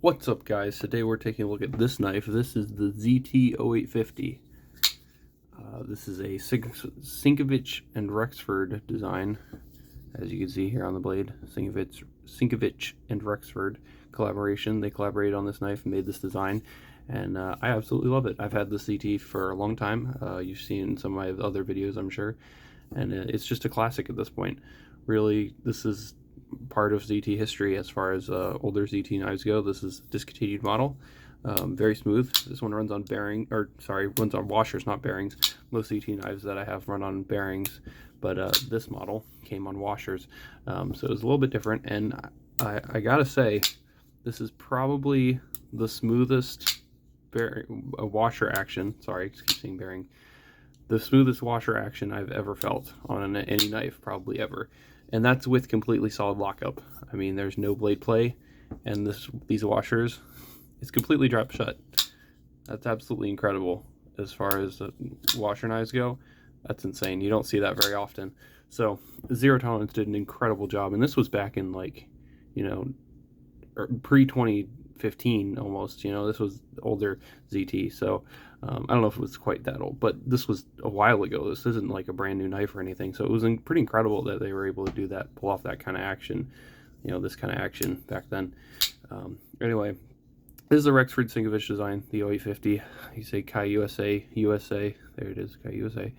What's up, guys? Today we're taking a look at this knife. This is the ZT-0850. This is a Sienkiewicz and Rexford design, as you can see here on the blade. Sienkiewicz and Rexford collaboration. They collaborated on this knife and made this design, and I absolutely love it. I've had this ZT for a long time. You've seen some of my other videos, I'm sure, and it's just a classic at this point. Really, this is part of ZT history as far as older ZT knives go. This is a discontinued model. Very smooth. This one runs on runs on washers, not bearings. Most ZT knives that I have run on bearings, but this model came on washers, so it was a little bit different. And I gotta say, this is probably the smoothest washer action. Sorry, I keep saying bearing. The smoothest washer action I've ever felt on any knife, probably ever. And that's with completely solid lockup. I mean, there's no blade play, and these washers, it's completely dropped shut. That's absolutely incredible as far as washer knives go. That's insane. You don't see that very often. So Zero Tolerance did an incredible job, and this was back in, like, you know, pre-2015 almost. You know, this was older ZT, so I don't know if it was quite that old, but this was a while ago. This isn't like a brand new knife or anything, so it was pretty incredible that they were able to do that, pull off that kind of action, you know, this kind of action back then. Anyway, this is the Rexford Sienkiewicz design, the 0850. You say Kai USA, USA, there it is, Kai USA.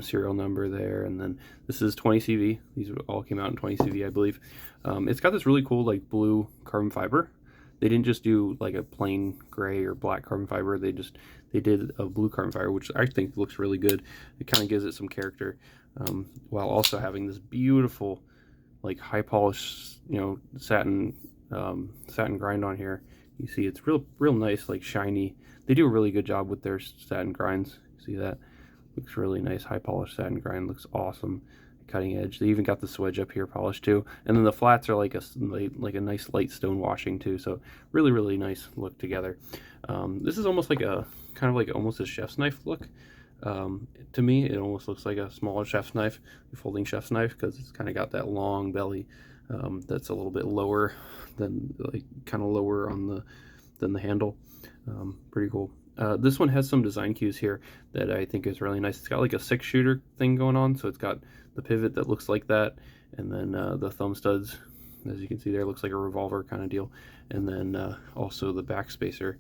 Serial number there, and then this is 20 CV. These all came out in 20 CV, I believe. It's got this really cool, like, blue carbon fiber. They didn't just do like a plain gray or black carbon fiber. They did a blue carbon fiber, which I think looks really good. It kind of gives it some character, while also having this beautiful, like, high polish, you know, satin grind on here. You see, it's real nice, like, shiny. They do a really good job with their satin grinds. See that? Looks really nice, high polish satin grind. Looks awesome. Cutting edge. They even got the swedge up here polished too, and then the flats are like a nice light stone washing too, so really nice look together. This is almost like a almost a chef's knife look. To me, it almost looks like a smaller chef's knife, a folding chef's knife, because it's kind of got that long belly that's a little bit lower than, like, kind of lower on the handle. Pretty cool. This one has some design cues here that I think is really nice. It's got like a 6-shooter thing going on, so it's got the pivot that looks like that, and then the thumb studs, as you can see there, looks like a revolver kind of deal, and then also the back spacer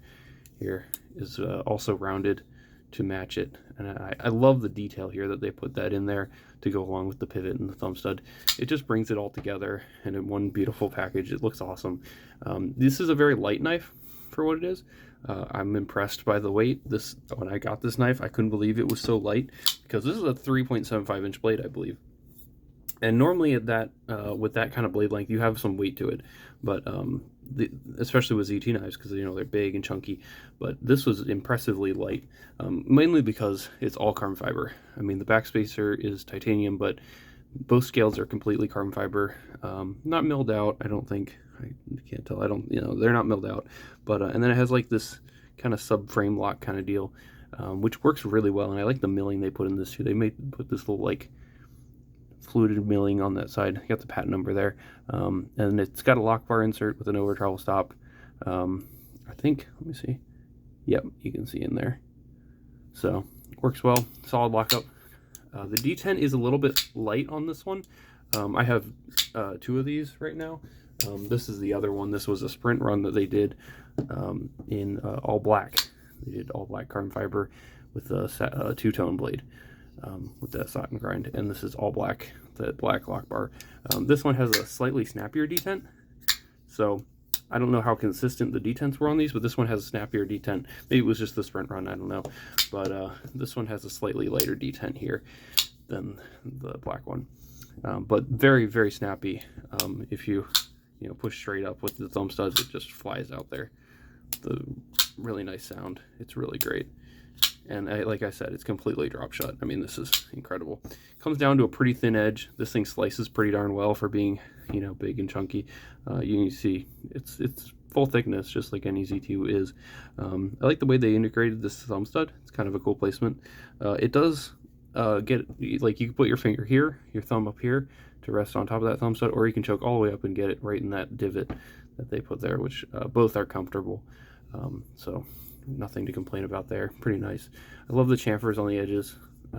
here is also rounded to match it, and I love the detail here that they put that in there to go along with the pivot and the thumb stud. It just brings it all together and in one beautiful package. It looks awesome. This is a very light knife for what it is. I'm impressed by the weight. When I got this knife, I couldn't believe it was so light, because this is a 3.75 inch blade, I believe. And normally at that, with that kind of blade length, you have some weight to it, but especially with ZT knives, because, you know, they're big and chunky. But this was impressively light, mainly because it's all carbon fiber. I mean, the backspacer is titanium, but both scales are completely carbon fiber, not milled out, I don't think. I can't tell. You know, they're not milled out, but and then it has like this kind of subframe lock kind of deal, which works really well. And I like the milling they put in this too. They put this little, like, fluted milling on that side. You got the patent number there, and it's got a lock bar insert with an over travel stop. I think, let me see. Yep, you can see in there. So works well. Solid lockup. The D10 is a little bit light on this one. I have 2 of these right now. This is the other one. This was a sprint run that they did in all black. They did all black carbon fiber with a two-tone blade with that satin grind, and this is all black, the black lock bar. This one has a slightly snappier detent, so I don't know how consistent the detents were on these, but this one has a snappier detent. Maybe it was just the sprint run, I don't know. But this one has a slightly lighter detent here than the black one. But very snappy. If you push straight up with the thumb studs, it just flies out there. The really nice sound. It's really great. And like I said, it's completely drop shut. I mean, this is incredible. Comes down to a pretty thin edge. This thing slices pretty darn well for being, you know, big and chunky. You can see it's full thickness, just like any ZT is. I like the way they integrated this thumb stud. It's kind of a cool placement. It does get, like, you can put your finger here, your thumb up here to rest on top of that thumb stud, or you can choke all the way up and get it right in that divot that they put there, which both are comfortable. So nothing to complain about there. Pretty nice. I love the chamfers on the edges.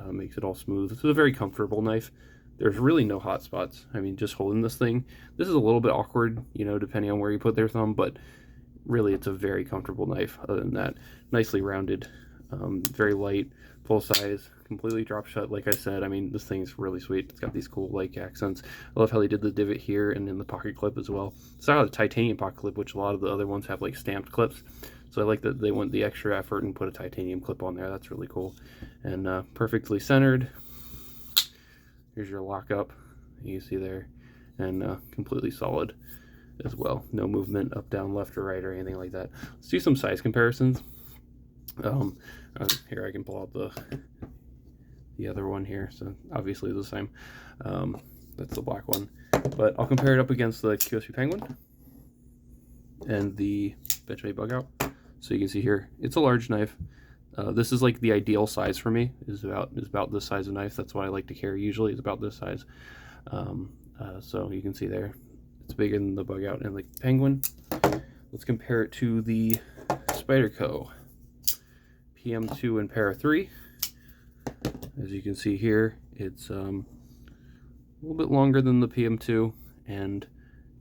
Makes it all smooth. This is a very comfortable knife. There's really no hot spots. I mean, just holding this thing, this is a little bit awkward, you know, depending on where you put their thumb, but really it's a very comfortable knife. Other than that, nicely rounded, very light, full size, completely drop shut. Like I said, I mean, this thing's really sweet. It's got these cool like accents. I love how they did the divot here and in the pocket clip as well. It's not a titanium pocket clip, which a lot of the other ones have like stamped clips. So I like that they went the extra effort and put a titanium clip on there. That's really cool. And perfectly centered. Here's your lockup, you can see there, and completely solid as well. No movement up, down, left, or right, or anything like that. Let's do some size comparisons. Here I can pull out the other one here, so obviously the same. That's the black one, but I'll compare it up against the QSP Penguin and the Benchmade Bug Out. So you can see here, it's a large knife. This is like the ideal size for me, is about this size of knife. That's what I like to carry usually, is about this size. So you can see there, it's bigger than the Bug Out and the Penguin. Let's compare it to the Spyderco PM2 and Para 3. As you can see here, it's a little bit longer than the PM2 and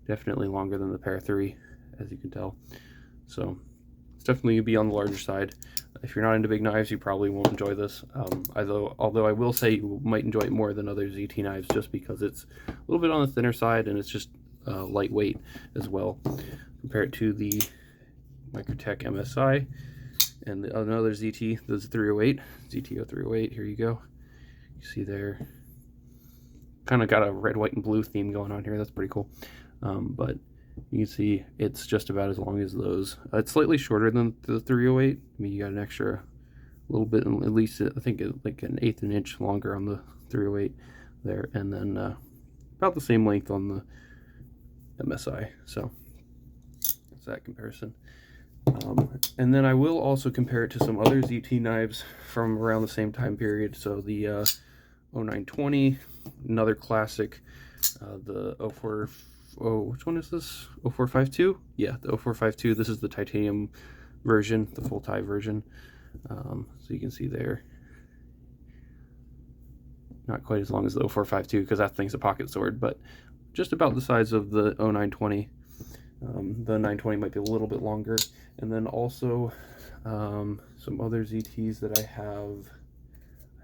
definitely longer than the Para 3, as you can tell. So it's definitely be on the larger side. If you're not into big knives, you probably won't enjoy this. Although I will say you might enjoy it more than other ZT knives, just because it's a little bit on the thinner side and it's just lightweight as well. Compare it to the Microtech MSI and another ZT, the 308, ZTO 308. Here you go. You see there, kind of got a red, white, and blue theme going on here. That's pretty cool. But you can see it's just about as long as those. It's slightly shorter than the 308. I mean, you got an extra little bit, at least I think like an eighth of an inch longer on the 308 there, and then about the same length on the MSI. So that's that comparison. And then I will also compare it to some other ZT knives from around the same time period. So the 0920, another classic, the 04. Oh, which one is this? 0452? Yeah, the 0452. This is the titanium version, the full tie version. So you can see there, not quite as long as the 0452 because that thing's a pocket sword, but just about the size of the 0920. The 920 might be a little bit longer. And then also some other ZTs that I have.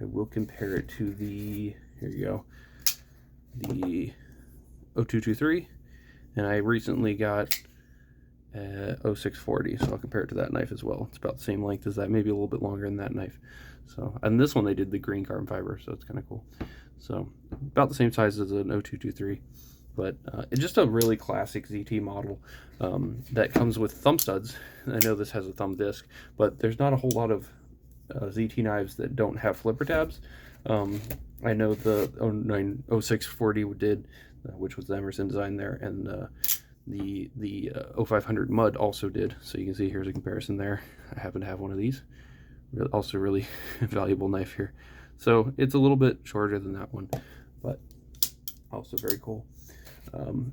I will compare it to the, here you go, the 0223. And I recently got 0640, so I'll compare it to that knife as well. It's about the same length as that, maybe a little bit longer than that knife. So, and this one they did the green carbon fiber, so it's kind of cool. So about the same size as an 0223, but it's just a really classic ZT model that comes with thumb studs. I know this has a thumb disc, but there's not a whole lot of ZT knives that don't have flipper tabs. I know the 0640 did, which was the Emerson design there, and the 0500 Mud also did. So you can see here's a comparison there. I happen to have one of these. Also really valuable knife here. So it's a little bit shorter than that one, but also very cool.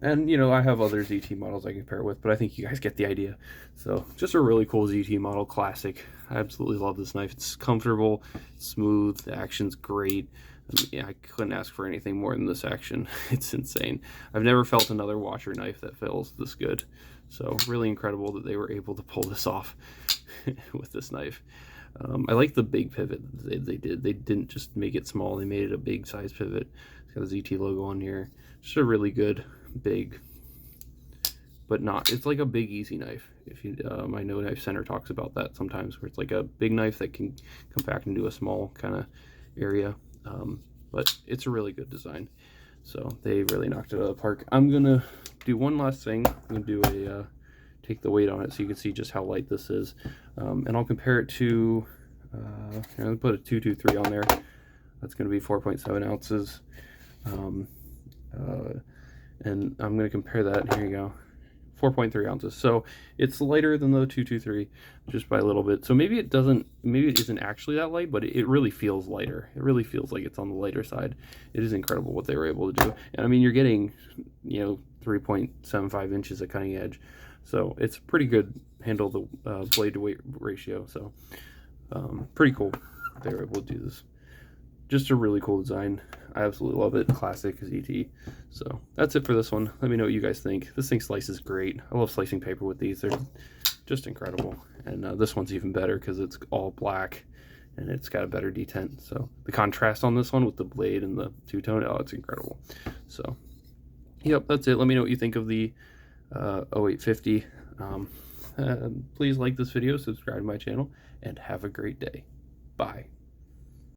And you know, I have other ZT models I can compare it with, but I think you guys get the idea. So just a really cool ZT model, classic. I absolutely love this knife. It's comfortable, smooth, the action's great. I mean, yeah, I couldn't ask for anything more than this action. It's insane. I've never felt another washer knife that feels this good. So really incredible that they were able to pull this off with this knife. I like the big pivot they did. They didn't just make it small, they made it a big size pivot. It's got a ZT logo on here. Just a really good, big, but not, it's like a big easy knife. If you, I know Knife Center talks about that sometimes, where it's like a big knife that can compact into a small kind of area. But it's a really good design. So they really knocked it out of the park. I'm gonna do one last thing. I'm gonna do a take the weight on it so you can see just how light this is, and I'll compare it to I'll put a 223 on there. That's gonna be 4.7 ounces, and I'm gonna compare that. Here you go, 4.3 ounces. So it's lighter than the 223 just by a little bit. So maybe it isn't actually that light, but it really feels lighter. It really feels like it's on the lighter side. It is incredible what they were able to do. And I mean, you're getting, you know, 3.75 inches at cutting edge. So it's pretty good handle, the blade to weight ratio. So pretty cool they were able to do this. Just a really cool design. I absolutely love it. Classic ZT. So that's it for this one. Let me know what you guys think. This thing slices great. I love slicing paper with these. They're just incredible. And this one's even better because it's all black and it's got a better detent. So the contrast on this one with the blade and the two-tone, oh, it's incredible. So yep, that's it. Let me know what you think of the 0850. Please like this video, subscribe to my channel, and have a great day. Bye.